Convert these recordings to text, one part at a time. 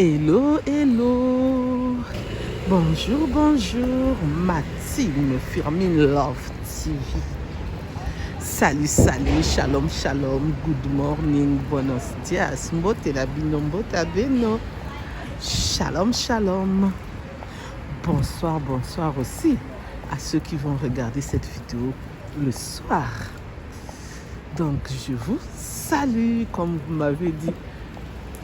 Hello, hello. Bonjour, bonjour. Maxime Firmin Love TV. Salut, salut. Shalom, shalom. Good morning. Buenos dias. Mbote la bino, mbote beno. Shalom, shalom. Bonsoir, bonsoir aussi à ceux qui vont regarder cette vidéo le soir. Donc, je vous salue, comme vous m'avez dit.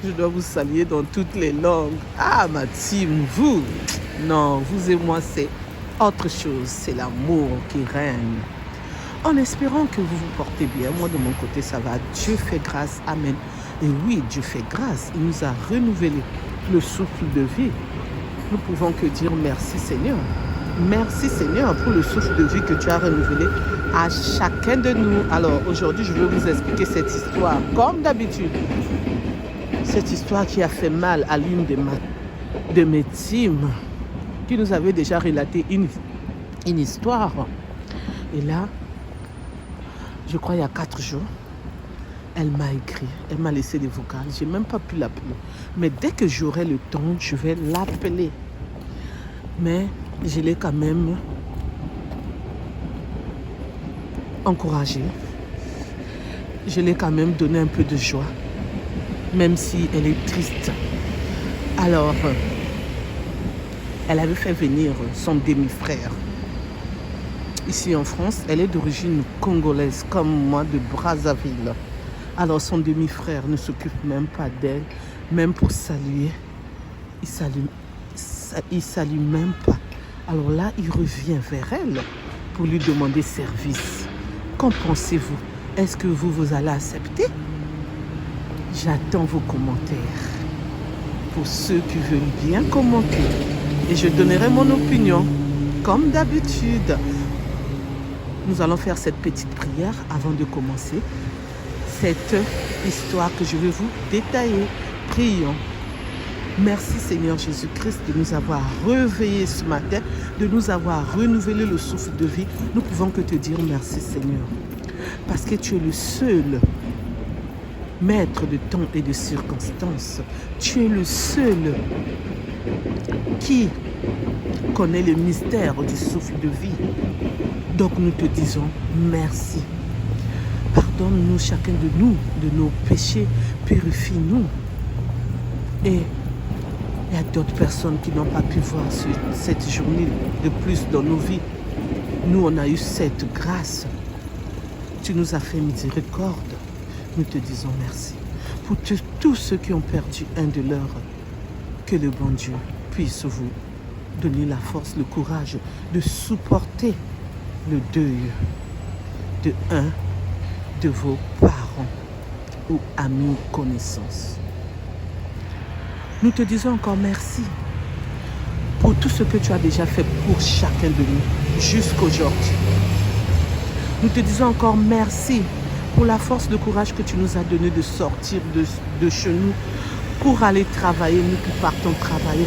Je dois vous saluer dans toutes les langues. Ah, ma team, vous. Non, vous et moi, c'est autre chose. C'est l'amour qui règne. En espérant que vous vous portez bien. Moi, de mon côté, ça va. Dieu fait grâce. Amen. Et oui, Dieu fait grâce. Il nous a renouvelé le souffle de vie. Nous pouvons que dire merci, Seigneur. Merci, Seigneur, pour le souffle de vie que tu as renouvelé à chacun de nous. Alors, aujourd'hui, je vais vous expliquer cette histoire, comme d'habitude. Cette histoire qui a fait mal à l'une de mes teams, qui nous avait déjà relaté une histoire. Et là, je crois il y a 4 jours, elle m'a écrit, elle m'a laissé des vocales. Je n'ai même pas pu l'appeler. Mais dès que j'aurai le temps, je vais l'appeler. Mais je l'ai quand même encouragée. Je l'ai quand même donné un peu de joie. Même si elle est triste. Alors, elle avait fait venir son demi-frère. Ici en France, elle est d'origine congolaise, comme moi, de Brazzaville. Alors, son demi-frère ne s'occupe même pas d'elle, même pour saluer. Il salue même pas. Alors là, il revient vers elle pour lui demander service. Qu'en pensez-vous? Est-ce que vous allez accepter? J'attends vos commentaires. Pour ceux qui veulent bien commenter. Et je donnerai mon opinion. Comme d'habitude. Nous allons faire cette petite prière avant de commencer cette histoire que je vais vous détailler. Prions. Merci Seigneur Jésus-Christ de nous avoir réveillés ce matin, de nous avoir renouvelé le souffle de vie. Nous pouvons que te dire merci Seigneur. Parce que tu es le seul maître de temps et de circonstances. Tu es le seul qui connaît le mystère du souffle de vie. Donc nous te disons merci. Pardonne-nous chacun de nos péchés. Purifie-nous. Et il y a d'autres personnes qui n'ont pas pu voir cette journée de plus dans nos vies. Nous, on a eu cette grâce. Tu nous as fait miséricorde. Nous te disons merci. Pour tous ceux qui ont perdu un de leurs, que le bon Dieu puisse vous donner la force, le courage de supporter le deuil de un de vos parents ou amis ou connaissances. Nous te disons encore merci pour tout ce que tu as déjà fait pour chacun de nous jusqu'aujourd'hui. Nous te disons encore merci pour la force, le courage que tu nous as donné de sortir de chez nous pour aller travailler, nous qui partons travailler,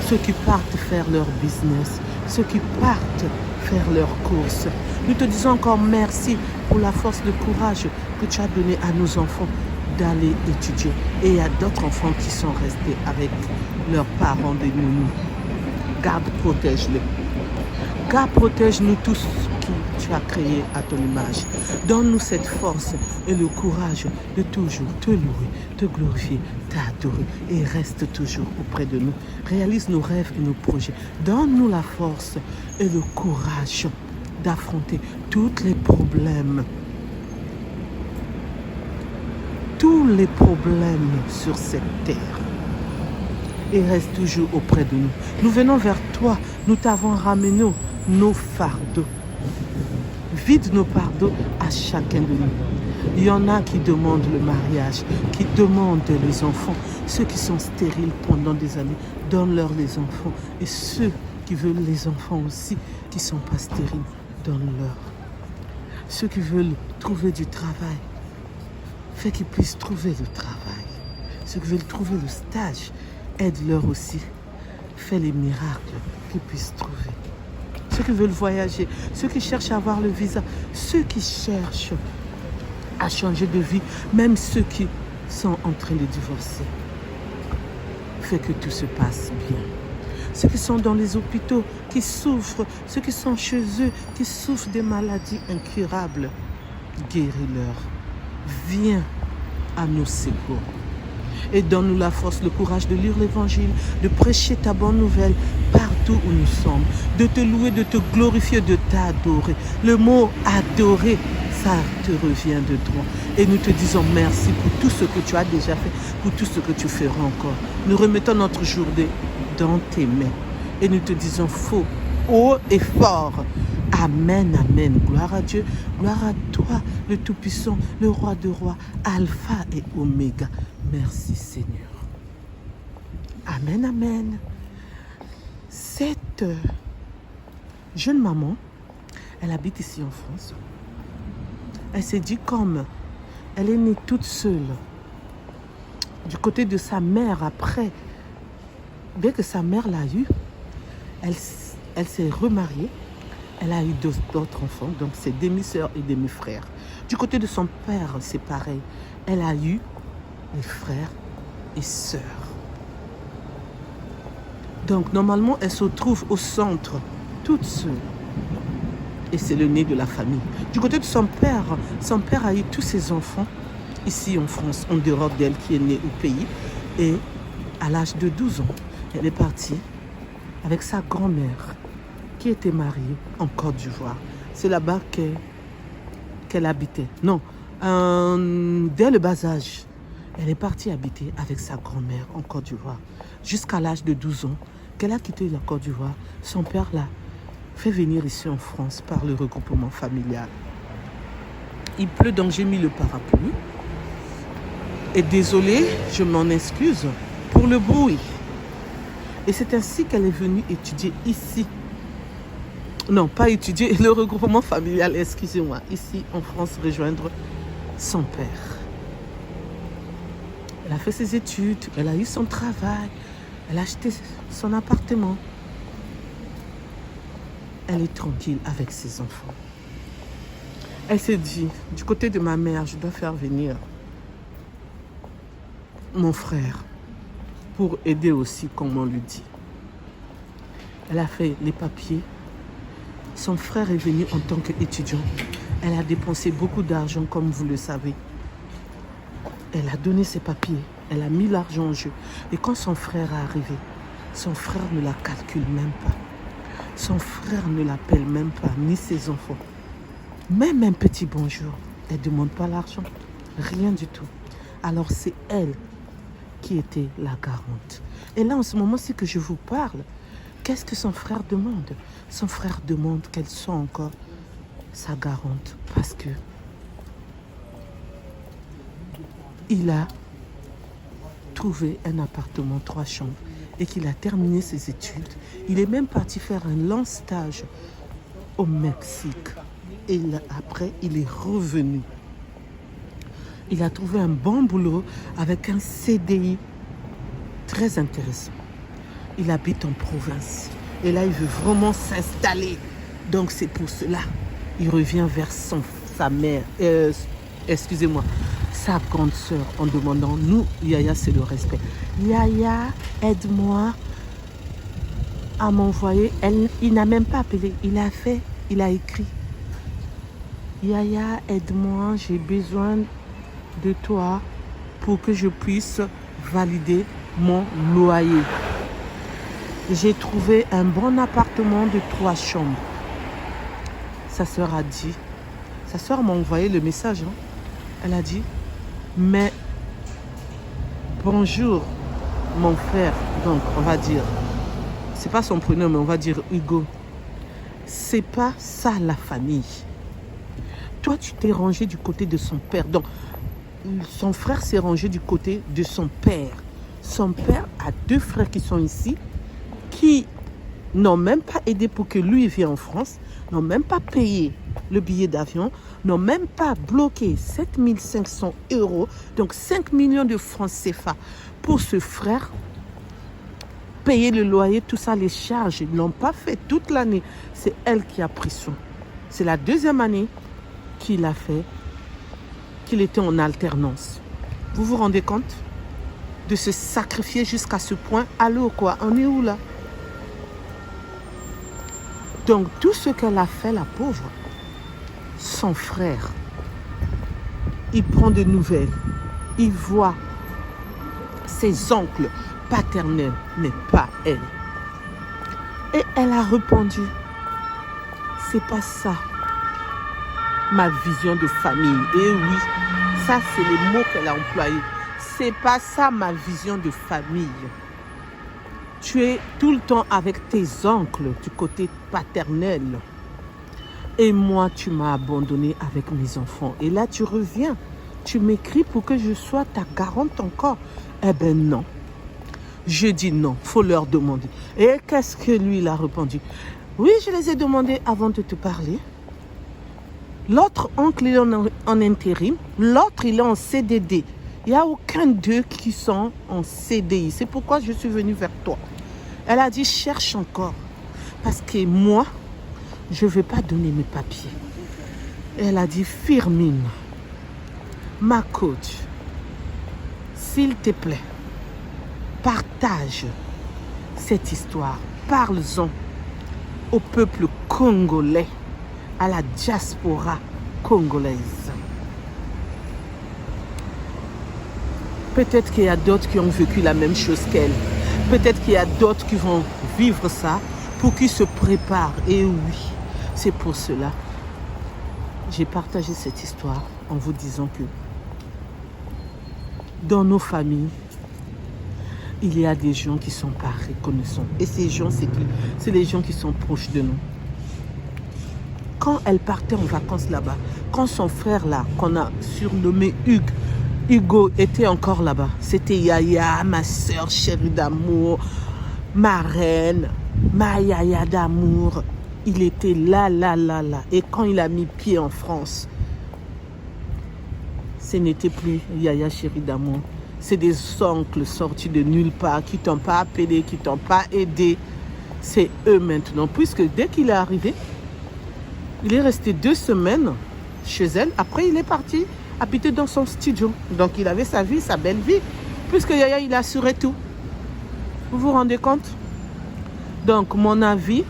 ceux qui partent faire leur business, ceux qui partent faire leurs courses. Nous te disons encore merci pour la force, le courage que tu as donné à nos enfants d'aller étudier. Et il y a d'autres enfants qui sont restés avec leurs parents de nounou. Garde, protège-les. Garde, protège-nous tous qui tu as créés à ton image. Donne-nous cette force et le courage de toujours te louer, te glorifier, t'adorer et reste toujours auprès de nous. Réalise nos rêves et nos projets. Donne-nous la force et le courage d'affronter tous les problèmes. Tous les problèmes sur cette terre. Et reste toujours auprès de nous. Nous venons vers toi. Nous t'avons ramené nos fardeaux. Vide nos fardeaux à chacun de nous. Il y en a qui demandent le mariage, qui demandent les enfants. Ceux qui sont stériles pendant des années, donne-leur les enfants. Et ceux qui veulent les enfants aussi, qui ne sont pas stériles, donne-leur. Ceux qui veulent trouver du travail, fais qu'ils puissent trouver le travail. Ceux qui veulent trouver le stage, aide-leur aussi. Fais les miracles qu'ils puissent trouver. Ceux qui veulent voyager, ceux qui cherchent à avoir le visa, ceux qui cherchent à changer de vie, même ceux qui sont en train de divorcer. fais que tout se passe bien. Ceux qui sont dans les hôpitaux, qui souffrent, ceux qui sont chez eux, qui souffrent des maladies incurables, guéris-leur. Viens à nos secours. Et donne-nous la force, le courage de lire l'évangile, de prêcher ta bonne nouvelle partout où nous sommes, de te louer, de te glorifier, de t'adorer. Le mot adorer, ça te revient de droit. Et nous te disons merci pour tout ce que tu as déjà fait, pour tout ce que tu feras encore. Nous remettons notre journée dans tes mains. Et nous te disons faux, haut et fort. Amen, amen. Gloire à Dieu, gloire à toi, le Tout-Puissant, le Roi de rois, Alpha et Oméga. Merci Seigneur. Amen, amen. Cette jeune maman, elle habite ici en France. Elle s'est dit comme elle est née toute seule, du côté de sa mère après, bien que sa mère l'a eue, elle s'est remariée. Elle a eu d'autres enfants, donc c'est demi-sœurs et demi-frères. Du côté de son père, c'est pareil. Elle a eu des frères et sœurs. Donc normalement, elle se trouve au centre, toute seule. Et c'est le nez de la famille. Du côté de son père a eu tous ses enfants ici en France, en dehors d'elle qui est née au pays. Et à l'âge de 12 ans, elle est partie avec sa grand-mère qui était mariée en Côte d'Ivoire. C'est là-bas qu'elle habitait. Non, dès le bas âge, elle est partie habiter avec sa grand-mère en Côte d'Ivoire. Jusqu'à l'âge de 12 ans, qu'elle a quitté la Côte d'Ivoire, son père l'a fait venir ici en France par le regroupement familial. Il pleut, donc j'ai mis le parapluie. Et désolée, je m'en excuse pour le bruit. Et c'est ainsi qu'elle est venue étudier ici. Non, pas étudier, le regroupement familial, excusez-moi, ici en France, rejoindre son père. Elle a fait ses études, elle a eu son travail, elle a acheté son appartement. Elle est tranquille avec ses enfants. Elle s'est dit, du côté de ma mère, je dois faire venir mon frère pour aider aussi, comme on lui dit. Elle a fait les papiers. Son frère est venu en tant qu'étudiant. Elle a dépensé beaucoup d'argent, comme vous le savez. Elle a donné ses papiers. Elle a mis l'argent en jeu. Et quand son frère est arrivé, son frère ne la calcule même pas. Son frère ne l'appelle même pas, ni ses enfants. Même un petit bonjour. Elle ne demande pas l'argent. Rien du tout. Alors c'est elle qui était la garante. Et là, en ce moment-ci que je vous parle, qu'est-ce que son frère demande? Son frère demande qu'elle soit encore sa garante. Parce que il a trouvé un appartement 3 chambres et qu'il a terminé ses études. Il est même parti faire un long stage au Mexique. Et là, après, il est revenu. Il a trouvé un bon boulot avec un CDI très intéressant. Il habite en province. Et là, il veut vraiment s'installer. Donc, c'est pour cela. Il revient vers sa mère. Excusez-moi. Sa grande sœur en demandant, nous, Yaya, c'est le respect. Yaya, aide-moi à m'envoyer. Il n'a même pas appelé. Il a écrit. Yaya, aide-moi, j'ai besoin de toi pour que je puisse valider mon loyer. J'ai trouvé un bon appartement de 3 chambres. Sa sœur a dit, sa sœur m'a envoyé le message. Hein. Elle a dit, mais bonjour mon frère, donc on va dire, c'est pas son prénom, mais on va dire Hugo. C'est pas ça la famille. Toi, tu t'es rangé du côté de son père. Donc, son frère s'est rangé du côté de son père. Son père a 2 frères qui sont ici, qui n'ont même pas aidé pour que lui vienne en France, n'ont même pas payé le billet d'avion, n'ont même pas bloqué 7 500 €, donc 5 millions de francs CFA pour ce frère. Payer le loyer, tout ça, les charges, ils ne l'ont pas fait toute l'année. C'est elle qui a pris soin. C'est la 2e année qu'il a fait, qu'il était en alternance. Vous vous rendez compte? de se sacrifier jusqu'à ce point. Allô, quoi, on est où là? Donc, tout ce qu'elle a fait, la pauvre, son frère, il prend de nouvelles. Il voit ses oncles paternels, mais pas elle. Et elle a répondu, c'est pas ça ma vision de famille. Et oui, ça c'est les mots qu'elle a employés. C'est pas ça ma vision de famille. Tu es tout le temps avec tes oncles du côté paternel. Et moi, tu m'as abandonné avec mes enfants. Et là, tu reviens. Tu m'écris pour que je sois ta garante encore. Eh ben non. Je dis non, il faut leur demander. Et qu'est-ce que lui, il a répondu? Oui, je les ai demandés avant de te parler. L'autre oncle, il est en intérim. L'autre, il est en CDD. Il n'y a aucun d'eux qui sont en CDI. C'est pourquoi je suis venue vers toi. Elle a dit, cherche encore. Parce que moi, je ne vais pas donner mes papiers. Elle a dit, Firmine, ma coach, s'il te plaît, partage cette histoire. Parle-en au peuple congolais, à la diaspora congolaise. Peut-être qu'il y a d'autres qui ont vécu la même chose qu'elle. Peut-être qu'il y a d'autres qui vont vivre ça pour qu'ils se préparent. Et oui, c'est pour cela. J'ai partagé cette histoire en vous disant que dans nos familles, il y a des gens qui ne sont pas reconnaissants. Et ces gens, c'est les gens qui sont proches de nous. Quand elle partait en vacances là-bas, quand son frère là, qu'on a surnommé Hugo était encore là-bas. C'était Yaya, ma soeur chérie d'amour, ma reine, ma Yaya d'amour. Il était là. Et quand il a mis pied en France, ce n'était plus Yaya chérie d'amour. C'est des oncles sortis de nulle part qui ne t'ont pas appelé, qui ne t'ont pas aidé. C'est eux maintenant. Puisque dès qu'il est arrivé, il est resté 2 semaines chez elle. Après, il est parti habiter dans son studio. Donc, il avait sa vie, sa belle vie. Puisque Yaya, il assurait tout. Vous vous rendez compte? Donc, mon avis,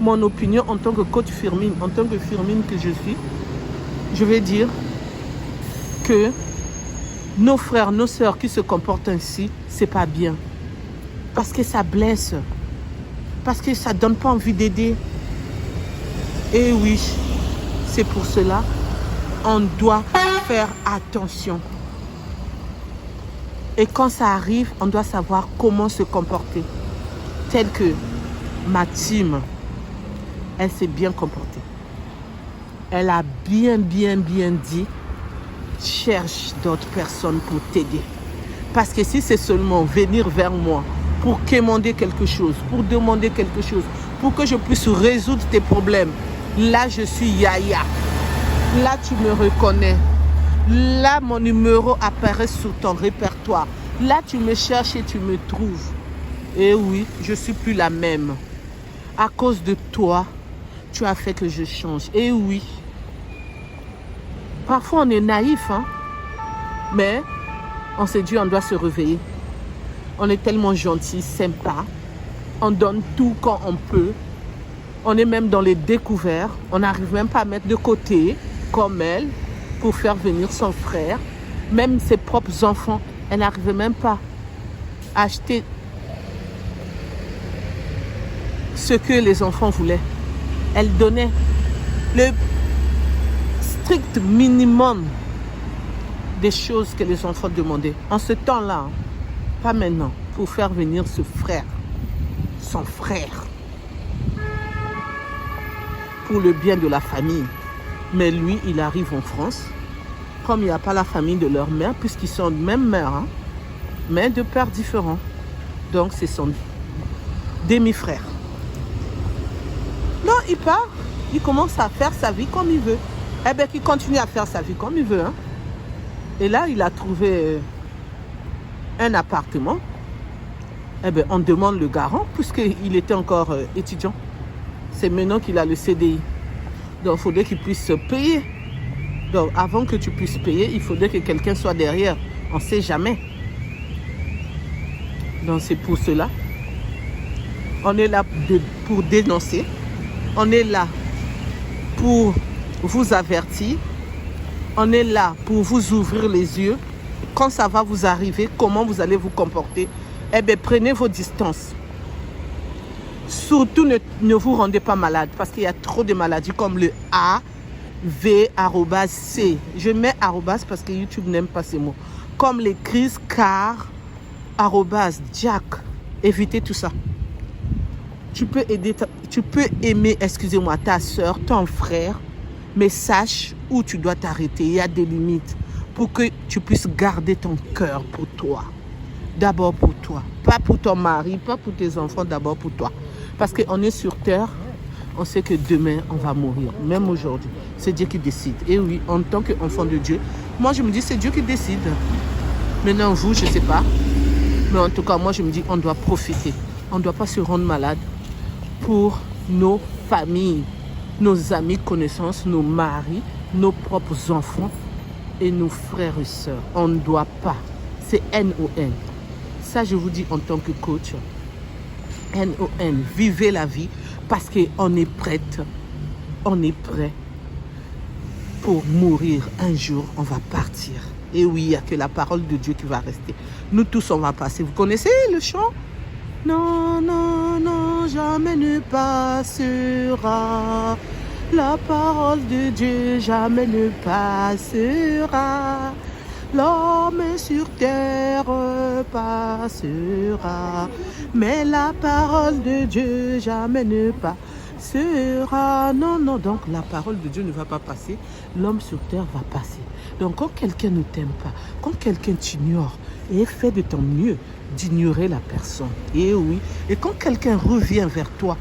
mon opinion en tant que coach Firmine, en tant que Firmine que je suis, je vais dire que nos frères, nos sœurs qui se comportent ainsi, c'est pas bien. Parce que ça blesse. Parce que ça donne pas envie d'aider. Et oui, c'est pour cela, on doit faire attention. Et quand ça arrive, on doit savoir comment se comporter. Tel que ma team, elle s'est bien comportée. Elle a bien dit, cherche d'autres personnes pour t'aider. Parce que si c'est seulement venir vers moi pour quémander quelque chose, pour demander quelque chose, pour que je puisse résoudre tes problèmes, là je suis Yaya. Là tu me reconnais. Là mon numéro apparaît sur ton répertoire. Là tu me cherches et tu me trouves. Et oui, je ne suis plus la même. À cause de toi, tu as fait que je change. Et oui. Parfois on est naïf, hein? Mais on s'est dit on doit se réveiller. On est tellement gentil, sympa. On donne tout quand on peut. On est même dans les découvertes. On n'arrive même pas à mettre de côté, comme elle, pour faire venir son frère. Même ses propres enfants, elle n'arrivait même pas à acheter ce que les enfants voulaient. Elle donnait le strict minimum des choses que les enfants demandaient. En ce temps-là, pas maintenant, pour faire venir ce frère, son frère, pour le bien de la famille. Mais lui, il arrive en France, comme il n'y a pas la famille de leur mère, puisqu'ils sont de même mère, hein, mais de pères différents. Donc, c'est son demi-frère. Non, il part, il commence à faire sa vie comme il veut. Eh bien, qu'il continue à faire sa vie comme il veut. Hein. Et là, il a trouvé un appartement. Eh bien, on demande le garant, puisqu'il était encore étudiant. C'est maintenant qu'il a le CDI. Donc, il faudrait qu'il puisse payer. Donc, avant que tu puisses payer, il faudrait que quelqu'un soit derrière. On ne sait jamais. Donc c'est pour cela. On est là pour dénoncer. On est là pour vous avertir. On est là pour vous ouvrir les yeux. Quand ça va vous arriver, comment vous allez vous comporter. Eh bien, prenez vos distances. Surtout, ne vous rendez pas malade parce qu'il y a trop de maladies comme le A, V, arrobas, C. Je mets arrobas parce que YouTube n'aime pas ces mots. Comme les crises, car, arrobas, Jack. Évitez tout ça. Tu peux aimer, excusez-moi, ta soeur, ton frère, mais sache où tu dois t'arrêter. Il y a des limites pour que tu puisses garder ton cœur pour toi. D'abord pour toi. Pas pour ton mari, pas pour tes enfants, d'abord pour toi. Parce qu'on est sur terre, on sait que demain, on va mourir. Même aujourd'hui, c'est Dieu qui décide. Et oui, en tant qu'enfant de Dieu, moi je me dis, c'est Dieu qui décide. Maintenant, vous, je ne sais pas. Mais en tout cas, moi je me dis, on doit profiter. On ne doit pas se rendre malade pour nos familles, nos amis, connaissances, nos maris, nos propres enfants et nos frères et sœurs. On ne doit pas. C'est N-O-N. Ça, je vous dis en tant que coach. N-O-N. Vivez la vie parce qu'on est prête. On est prêt pour mourir. Un jour, on va partir. Et oui, il n'y a que la parole de Dieu qui va rester. Nous tous, on va passer. Vous connaissez le chant? Non, non, non, jamais ne passera. La parole de Dieu jamais ne passera. L'homme sur terre passera. Mais la parole de Dieu jamais ne passera. Non, non, donc la parole de Dieu ne va pas passer. L'homme sur terre va passer. Donc quand quelqu'un ne t'aime pas, quand quelqu'un t'ignore, et fais de ton mieux d'ignorer la personne. Et oui, et quand quelqu'un revient vers toi,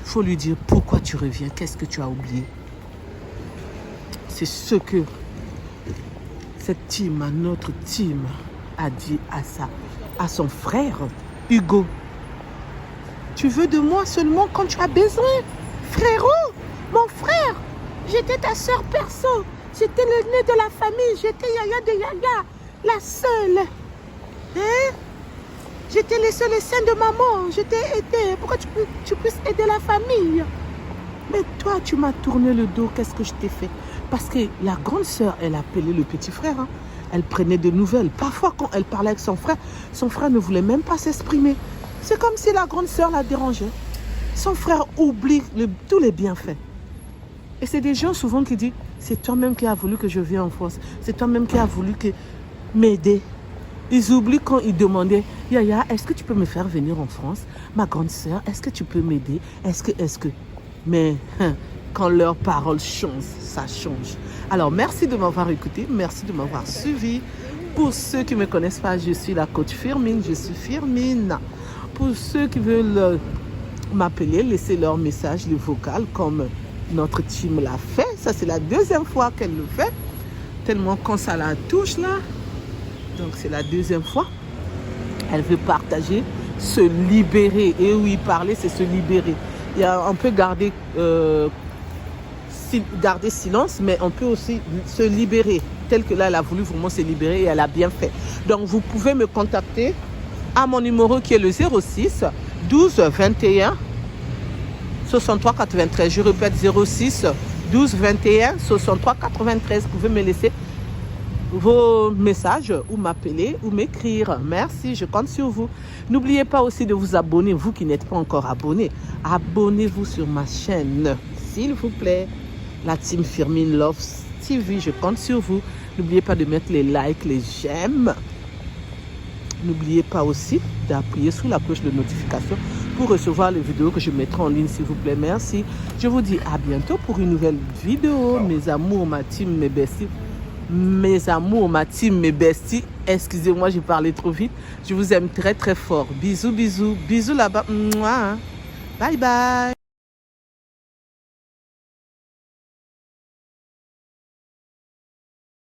il faut lui dire pourquoi tu reviens, qu'est-ce que tu as oublié. C'est ce que cette team, notre team, a dit à son frère, Hugo. Tu veux de moi seulement quand tu as besoin. Frérot, mon frère, j'étais ta soeur perso. J'étais l'aîné de la famille. J'étais Yaya de Yaya, la seule. Hein? J'étais le seul sein de maman. Je t'ai aidé. Pourquoi tu puisses aider la famille? Mais toi, tu m'as tourné le dos. Qu'est-ce que je t'ai fait? Parce que la grande sœur, elle appelait le petit frère. Hein. Elle prenait des nouvelles. Parfois, quand elle parlait avec son frère ne voulait même pas s'exprimer. C'est comme si la grande sœur la dérangeait. Son frère oublie tous les bienfaits. Et c'est des gens souvent qui disent, c'est toi-même qui as voulu que je vienne en France. C'est toi-même qui as voulu m'aider. Ils oublient quand ils demandaient, Yaya, est-ce que tu peux me faire venir en France? Ma grande sœur, est-ce que tu peux m'aider? Est-ce que... Mais quand leurs paroles changent, ça change. Alors, merci de m'avoir écouté. Merci de m'avoir suivi. Pour ceux qui ne me connaissent pas, je suis la coach Firmine. Je suis Firmine. Pour ceux qui veulent m'appeler, laissez leur message, les vocales, comme notre team l'a fait. Ça, c'est la deuxième fois qu'elle le fait. Tellement quand ça la touche, là. Donc, c'est la deuxième fois. Elle veut partager, se libérer. Et oui, parler, c'est se libérer. On peut garder silence, mais on peut aussi se libérer. Tel que là, elle a voulu vraiment se libérer et elle a bien fait. Donc, vous pouvez me contacter à mon numéro qui est le 06 12 21 63 93. Je répète, 06 12 21 63 93. Vous pouvez me laisser vos messages ou m'appeler ou m'écrire. Merci, je compte sur vous. N'oubliez pas aussi de vous abonner, vous qui n'êtes pas encore abonné. Abonnez-vous sur ma chaîne, s'il vous plaît. La team Firmine Love TV, je compte sur vous. N'oubliez pas de mettre les likes, les j'aime. N'oubliez pas aussi d'appuyer sur la cloche de notification pour recevoir les vidéos que je mettrai en ligne, s'il vous plaît. Merci. Je vous dis à bientôt pour une nouvelle vidéo. Mes amours, ma team, mes besties. Mes amours, ma team, mes besties. Excusez-moi, j'ai parlé trop vite. Je vous aime très, très fort. Bisous, bisous. Bisous là-bas. Bye, bye.